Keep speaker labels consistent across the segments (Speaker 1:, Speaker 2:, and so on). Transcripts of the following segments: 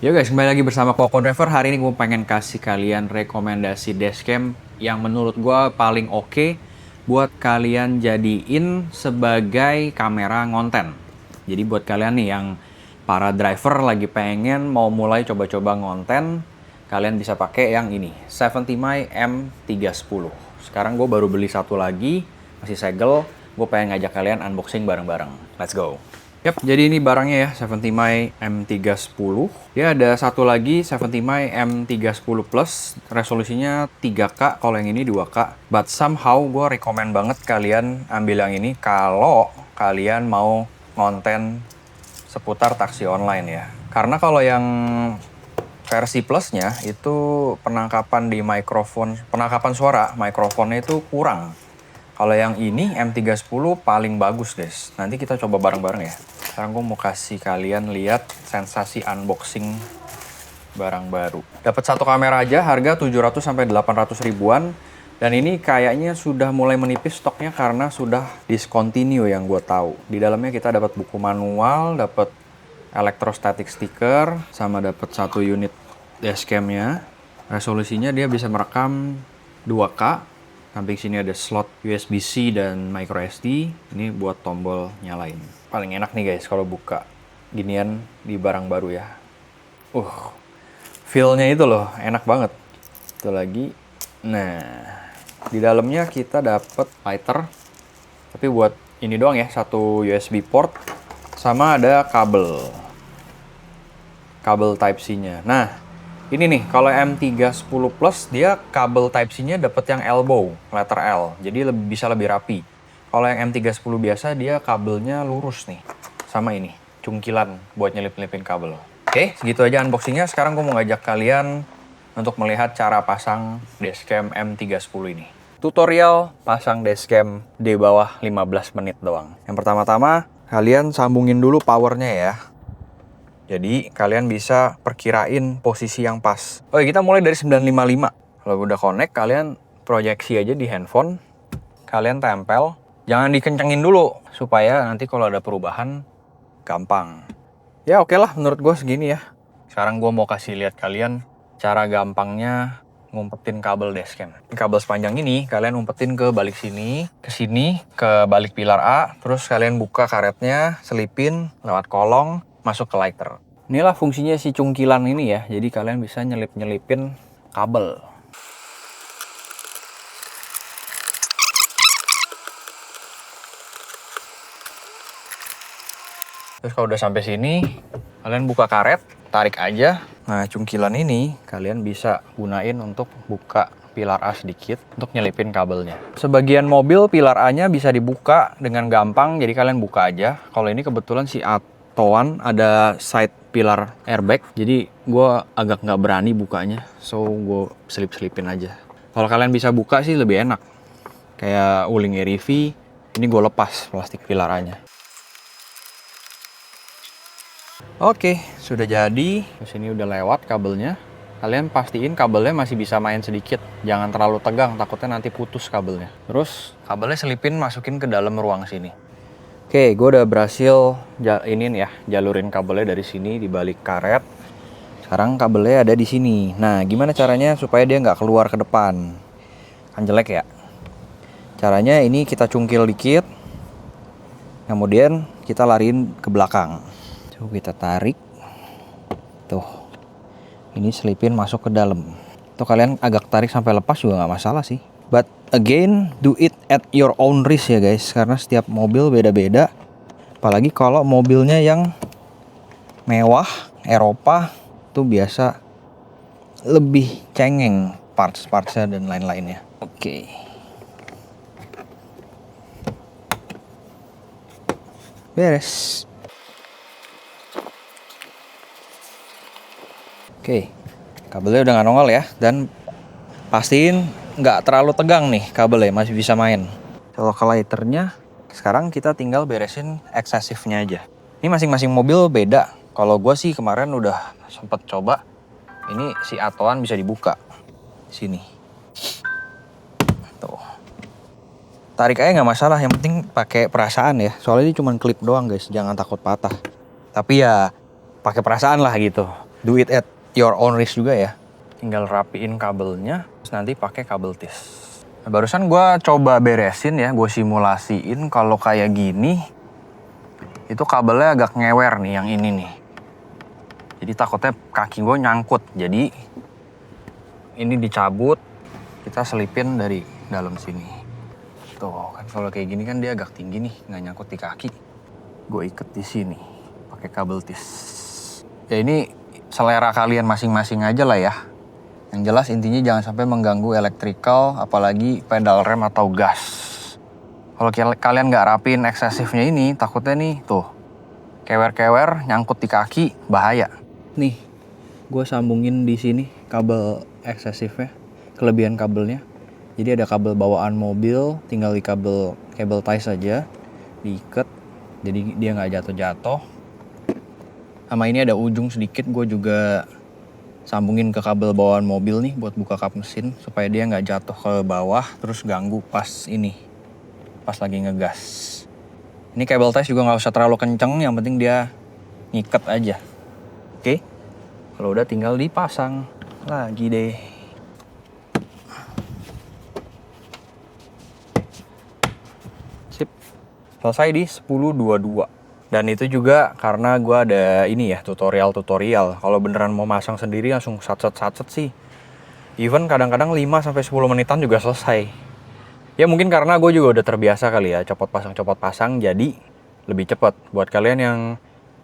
Speaker 1: Yo guys, kembali lagi bersama Koko Driver. Hari ini gue pengen kasih kalian rekomendasi dashcam yang menurut gue paling oke buat kalian jadiin sebagai kamera ngonten. Jadi buat kalian nih yang para driver lagi pengen mau mulai coba-coba ngonten, kalian bisa pakai yang ini, 70mm M310. Sekarang gue baru beli satu lagi, masih segel. Gue pengen ngajak kalian unboxing bareng-bareng. Let's go! Yap, jadi ini barangnya ya, 70mm M310. Dia ada satu lagi 70mm M310 Plus, resolusinya 3K, kalau yang ini 2K. But somehow gue rekomen banget kalian ambil yang ini kalau kalian mau ngonten seputar taksi online ya. Karena kalau yang versi plusnya itu penangkapan di mikrofon, penangkapan suara mikrofonnya itu kurang. Kalau yang ini M310 paling bagus guys. Nanti kita coba bareng-bareng ya. Sekarang gue mau kasih kalian lihat sensasi unboxing barang baru. Dapat satu kamera aja, harga 700 sampai 800 ribuan. Dan ini kayaknya sudah mulai menipis stoknya karena sudah discontinue yang gue tahu. Di dalamnya kita dapat buku manual, dapat electrostatic sticker, sama dapat satu unit dashcamnya. Resolusinya dia bisa merekam 2K. Samping sini ada slot USB-C dan microSD. Ini buat tombol nyalain. Paling enak nih guys kalau buka ginian di barang baru ya. Feel-nya itu loh, enak banget. Itu lagi. Nah, di dalamnya kita dapat lighter. Tapi buat ini doang ya, satu USB port. Sama ada kabel. Kabel Type-C-nya. Nah, ini nih, kalau M310 Plus, dia kabel Type-C-nya dapat yang elbow, letter L. Jadi bisa lebih rapi. Kalau yang M310 biasa, dia kabelnya lurus nih. Sama ini, cungkilan buat nyelip-nyelipin kabel. Oke, segitu aja unboxingnya. Sekarang gue mau ngajak kalian untuk melihat cara pasang dashcam M310 ini. Tutorial pasang dashcam di bawah 15 menit doang. Yang pertama-tama, kalian sambungin dulu powernya ya. Jadi kalian bisa perkirain posisi yang pas. Oke, kita mulai dari 955. Kalau udah connect, kalian proyeksi aja di handphone. Kalian tempel. Jangan dikencengin dulu, supaya nanti kalau ada perubahan, gampang. Ya oke lah, menurut gue segini ya. Sekarang gue mau kasih lihat kalian cara gampangnya ngumpetin kabel dashcam. Kabel sepanjang ini, kalian umpetin ke balik sini, ke balik pilar A. Terus kalian buka karetnya, selipin lewat kolong, masuk ke lighter. Inilah fungsinya si cungkilan ini ya. Jadi kalian bisa nyelip-nyelipin kabel. Terus kalau udah sampai sini, kalian buka karet, tarik aja. Nah, cungkilan ini kalian bisa gunain untuk buka pilar A sedikit untuk nyelipin kabelnya. Sebagian mobil pilar A-nya bisa dibuka dengan gampang, jadi kalian buka aja. Kalau ini kebetulan si Atoan ada side pilar airbag, jadi gue agak nggak berani bukanya, so gue selip-selipin aja. Kalau kalian bisa buka sih lebih enak. Kayak Wuling REV, ini gue lepas plastik pilar A-nya. Oke, sudah jadi. Terus ini udah lewat kabelnya. Kalian pastiin kabelnya masih bisa main sedikit. Jangan terlalu tegang, takutnya nanti putus kabelnya. Terus kabelnya selipin, masukin ke dalam ruang sini. Oke, gue udah berhasil jalurin kabelnya dari sini di balik karet. Sekarang kabelnya ada di sini. Nah, gimana caranya supaya dia nggak keluar ke depan? Kan jelek ya. Caranya ini kita cungkil dikit. Kemudian kita lariin ke belakang. Coba kita tarik. Tuh. Ini selipin masuk ke dalam. Tuh kalian agak tarik sampai lepas juga nggak masalah sih. But again, do it at your own risk ya guys. Karena setiap mobil beda-beda. Apalagi kalau mobilnya yang mewah, Eropa, tuh biasa lebih cengeng parts-partsnya dan lain-lainnya. Oke. Beres. Oke, kabelnya udah nggak nongol ya. Dan pastiin nggak terlalu tegang nih kabelnya, masih bisa main. Kalau ke lighternya, sekarang kita tinggal beresin eksesifnya aja. Ini masing-masing mobil beda. Kalau gue sih kemarin udah sempet coba. Ini si Atoan bisa dibuka. Sini. Tuh. Tarik aja nggak masalah, yang penting pakai perasaan ya. Soalnya ini cuma klip doang guys, jangan takut patah. Tapi ya pakai perasaan lah gitu. do it at your own risk juga ya. Tinggal rapiin kabelnya, terus nanti pakai kabel tis. Nah, barusan gue coba beresin ya, gue simulasiin kalau kayak gini, itu kabelnya agak ngewer nih yang ini nih. Jadi takutnya kaki gue nyangkut, jadi ini dicabut, kita selipin dari dalam sini. Tuh kan kalau kayak gini kan dia agak tinggi nih, nggak nyangkut di kaki. Gue iket di sini, pakai kabel tis. Ya ini selera kalian masing-masing aja lah ya. Yang jelas intinya jangan sampai mengganggu elektrikal, apalagi pedal rem atau gas. Kalau kalian nggak rapiin eksesifnya ini, takutnya nih tuh kewer-kewer nyangkut di kaki, bahaya. Nih, gue sambungin di sini kabel eksesifnya, kelebihan kabelnya. Jadi ada kabel bawaan mobil, tinggal di kabel tie saja, diikat, jadi dia nggak jatuh-jatuh. Sama ini ada ujung sedikit, gue juga sambungin ke kabel bawaan mobil nih buat buka kap mesin supaya dia nggak jatuh ke bawah terus ganggu pas lagi ngegas. Ini kabel ties juga nggak usah terlalu kenceng, yang penting dia ngiket aja. Oke, kalau udah tinggal dipasang lagi deh. Sip, selesai di 10.22. Dan itu juga karena gue ada ini ya, tutorial. Kalau beneran mau masang sendiri langsung satset sih. Even kadang-kadang 5-10 menitan juga selesai. Ya mungkin karena gue juga udah terbiasa kali ya, copot pasang, jadi lebih cepat. Buat kalian yang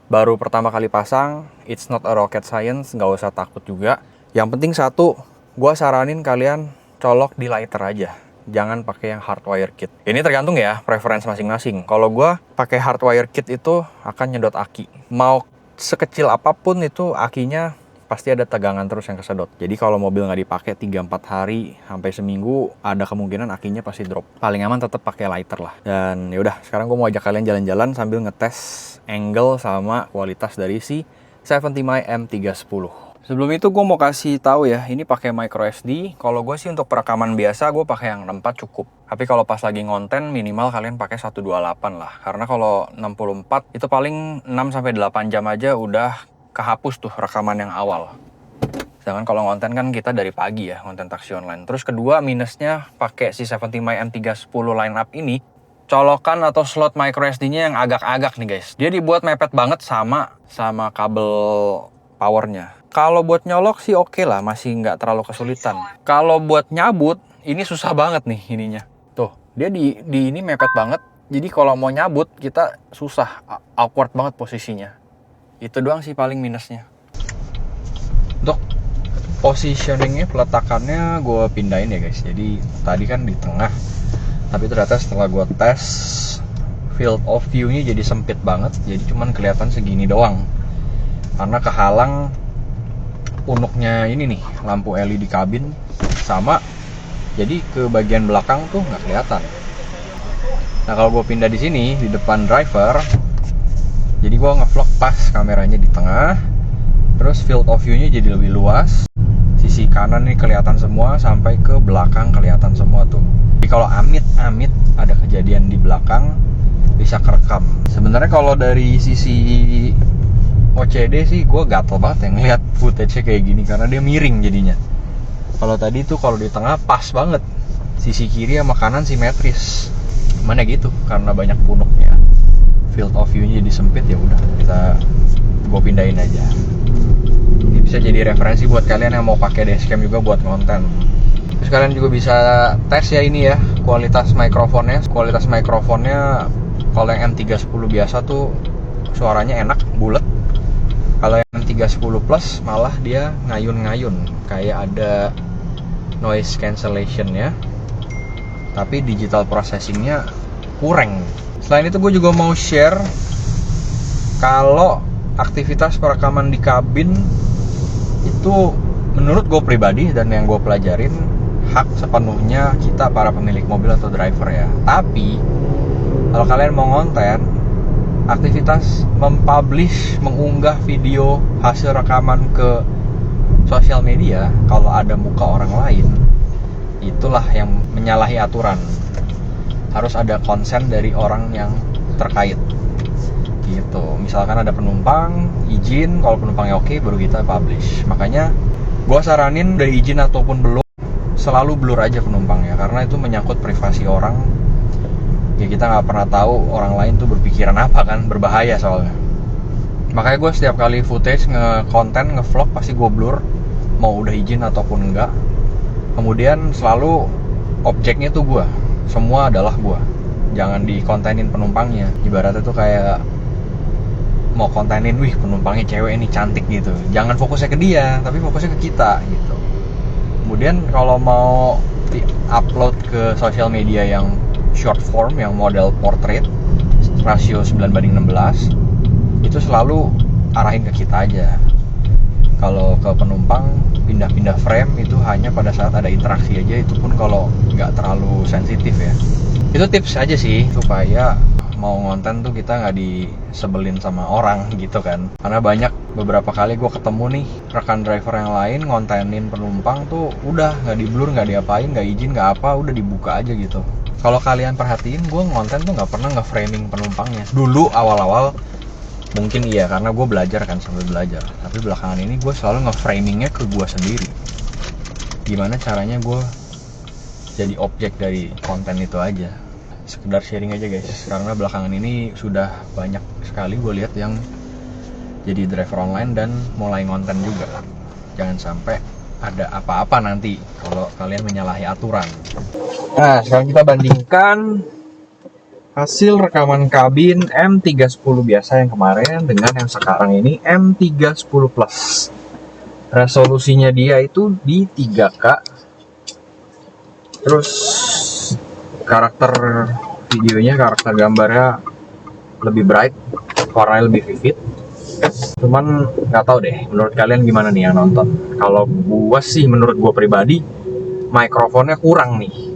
Speaker 1: baru pertama kali pasang, it's not a rocket science, nggak usah takut juga. Yang penting satu, gue saranin kalian colok di lighter aja. Jangan pakai yang hardwire kit. Ini tergantung ya, preference masing-masing. Kalau gue pakai hardwire kit itu akan nyedot aki. Mau sekecil apapun itu akinya pasti ada tegangan terus yang kesedot. Jadi kalau mobil nggak dipakai 3-4 hari sampai seminggu, ada kemungkinan akinya pasti drop. Paling aman tetap pakai lighter lah. Dan yaudah, sekarang gue mau ajak kalian jalan-jalan sambil ngetes angle sama kualitas dari si 70My M310. Sebelum itu gue mau kasih tahu ya, ini pakai micro SD. Kalau gue sih untuk perekaman biasa gue pakai yang 64 cukup. Tapi kalau pas lagi ngonten minimal kalian pakai 128 lah. Karena kalau 64 itu paling 6-8 jam aja udah kehapus tuh rekaman yang awal. Sedangkan kalau ngonten kan kita dari pagi ya, ngonten taksi online. Terus kedua minusnya pakai si 70My M310 line up ini, colokan atau slot micro SD-nya yang agak-agak nih guys. Dia dibuat mepet banget sama kabel powernya. Kalau buat nyolok sih oke lah, masih nggak terlalu kesulitan. Kalau buat nyabut, ini susah banget nih ininya. Tuh, dia di ini mepet banget. Jadi kalau mau nyabut, kita susah, awkward banget posisinya. Itu doang sih paling minusnya. Untuk positioningnya, peletakannya gue pindahin ya guys. Jadi tadi kan di tengah. Tapi ternyata setelah gue tes, field of view-nya jadi sempit banget. Jadi cuman kelihatan segini doang. Karena kehalang punuknya ini nih, lampu LED kabin sama, jadi ke bagian belakang tuh nggak kelihatan. Nah kalau gue pindah di sini di depan driver, jadi gue ngevlog pas kameranya di tengah, terus field of view-nya jadi lebih luas. Sisi kanan nih kelihatan semua sampai ke belakang kelihatan semua tuh. Jadi kalau amit-amit ada kejadian di belakang bisa kerekam. Sebenarnya kalau dari sisi OCD sih gue gatel banget ya ngeliat footage-nya kayak gini karena dia miring jadinya. Kalau tadi tuh kalau di tengah pas banget, sisi kiri sama kanan simetris. Mana gitu karena banyak punuknya. Field of view-nya jadi sempit, ya udah gue pindahin aja. Ini bisa jadi referensi buat kalian yang mau pakai dashcam juga buat konten. Terus kalian juga bisa tes ya ini ya, kualitas mikrofonnya. Kualitas mikrofonnya kalau yang M310 biasa tuh suaranya enak, bulat. Kalau yang M310 Plus malah dia ngayun-ngayun, kayak ada noise cancellation ya. Tapi digital processingnya kurang. Selain itu gue juga mau share kalau aktivitas perekaman di kabin itu menurut gue pribadi dan yang gue pelajarin hak sepenuhnya kita para pemilik mobil atau driver ya. Tapi kalau kalian mau ngonten, aktivitas mempublish, mengunggah video hasil rekaman ke sosial media kalau ada muka orang lain, itulah yang menyalahi aturan. Harus ada konsen dari orang yang terkait. gitu. Misalkan ada penumpang, izin, kalau penumpangnya oke baru kita publish. Makanya gue saranin udah izin ataupun belum, selalu blur aja penumpangnya, karena itu menyangkut privasi orang. Ya kita nggak pernah tahu orang lain tuh berpikiran apa kan, berbahaya soalnya. Makanya gue setiap kali footage, nge-konten, nge-vlog pasti gue blur, mau udah izin ataupun enggak. Kemudian selalu objeknya tuh gue, semua adalah gue, jangan dikontenin penumpangnya. Ibaratnya tuh kayak mau kontenin, wih penumpangnya cewek ini cantik gitu, jangan fokusnya ke dia, tapi fokusnya ke kita gitu. Kemudian kalau mau di-upload ke sosial media yang short form, yang model portrait, rasio 9:16, itu selalu arahin ke kita aja. Kalau ke penumpang, pindah-pindah frame itu hanya pada saat ada interaksi aja, itu pun kalau nggak terlalu sensitif ya. Itu tips aja sih, supaya mau ngonten tuh kita nggak disebelin sama orang gitu kan. Karena banyak, beberapa kali gue ketemu nih rekan driver yang lain ngontenin penumpang tuh udah nggak di blur, nggak diapain, nggak izin, nggak apa, udah dibuka aja gitu. Kalau kalian perhatiin, gue ngonten tuh nggak pernah nge-framing penumpangnya. Dulu awal-awal mungkin iya, karena gue belajar kan, sambil belajar. Tapi belakangan ini gue selalu nge-framingnya ke gue sendiri. Gimana caranya gue jadi objek dari konten itu aja. Sekedar sharing aja guys, karena belakangan ini sudah banyak sekali gue lihat yang jadi driver online dan mulai ngonten juga. Jangan sampai ada apa-apa nanti kalau kalian menyalahi aturan. Nah, sekarang kita bandingkan hasil rekaman kabin M310 biasa yang kemarin dengan yang sekarang ini M310 Plus. Resolusinya dia itu di 3K. Terus karakter videonya, karakter gambarnya lebih bright, warnanya lebih vivid. Cuman nggak tahu deh, menurut kalian gimana nih yang nonton? Kalau gua sih, menurut gua pribadi, mikrofonnya kurang nih.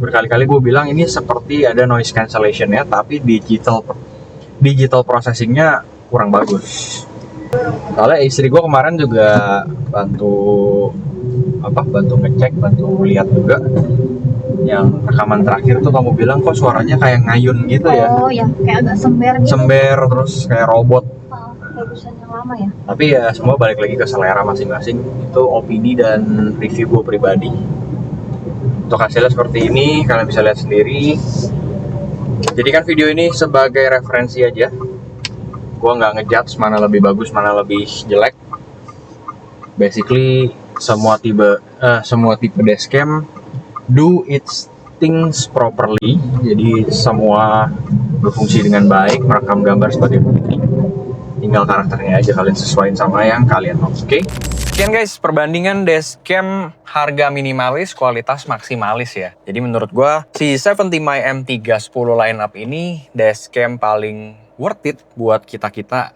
Speaker 1: Berkali-kali gue bilang ini seperti ada noise cancellation-nya, tapi digital processing-nya kurang bagus. Soalnya istri gue kemarin juga bantu ngecek, bantu lihat juga yang rekaman terakhir tuh, kamu bilang kok suaranya kayak ngayun gitu ya.
Speaker 2: Oh ya, kayak agak sember gitu.
Speaker 1: Sember, terus kayak robot.
Speaker 2: Bagusan yang lama ya.
Speaker 1: Tapi ya semua balik lagi ke selera masing-masing. Itu opini dan review gue pribadi. Untuk hasilnya seperti ini, kalian bisa lihat sendiri. Jadikan video ini sebagai referensi aja. Gua nggak ngejudge mana lebih bagus, mana lebih jelek. Basically semua tipe dashcam do its things properly. Jadi semua berfungsi dengan baik, merekam gambar sebagai bukti. Tinggal karakternya aja kalian sesuaiin sama yang kalian mau. Oke? Sekian guys, perbandingan dashcam harga minimalis, kualitas maksimalis ya. Jadi menurut gua si 70My M310 lineup ini dashcam paling worth it buat kita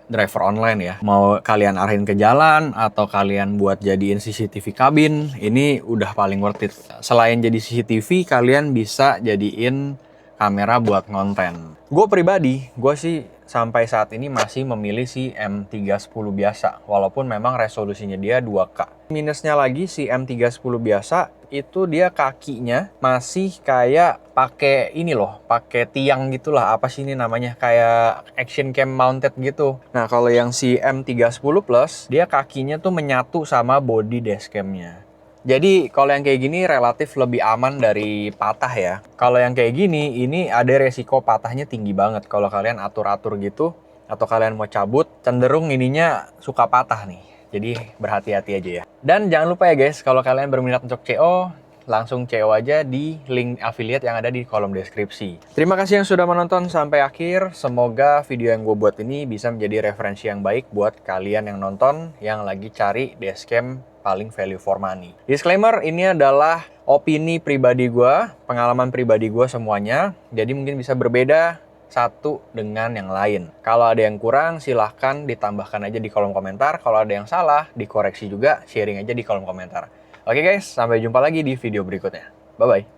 Speaker 1: driver online ya. Mau kalian arahin ke jalan atau kalian buat jadiin CCTV kabin, ini udah paling worth it. Selain jadi CCTV, kalian bisa jadiin kamera buat ngonten. Gue pribadi, gue sih sampai saat ini masih memilih si M310 biasa, walaupun memang resolusinya dia 2K. Minusnya lagi si M310 biasa itu dia kakinya masih kayak pakai ini loh, pakai tiang gitulah, apa sih ini namanya, kayak action cam mounted gitu. Nah kalau yang si M310 Plus, dia kakinya tuh menyatu sama body dashcamnya. Jadi kalau yang kayak gini relatif lebih aman dari patah ya. Kalau yang kayak gini, ini ada resiko patahnya tinggi banget. Kalau kalian atur-atur gitu, atau kalian mau cabut, cenderung ininya suka patah nih. Jadi berhati-hati aja ya. Dan jangan lupa ya guys, kalau kalian berminat untuk CO, langsung CO aja di link affiliate yang ada di kolom deskripsi. Terima kasih yang sudah menonton sampai akhir. Semoga video yang gue buat ini bisa menjadi referensi yang baik buat kalian yang nonton, yang lagi cari dashcam paling value for money. Disclaimer, ini adalah opini pribadi gue, pengalaman pribadi gue semuanya. Jadi mungkin bisa berbeda satu dengan yang lain. Kalau ada yang kurang, silahkan ditambahkan aja di kolom komentar. Kalau ada yang salah, dikoreksi juga, sharing aja di kolom komentar. Oke guys, sampai jumpa lagi di video berikutnya. Bye-bye.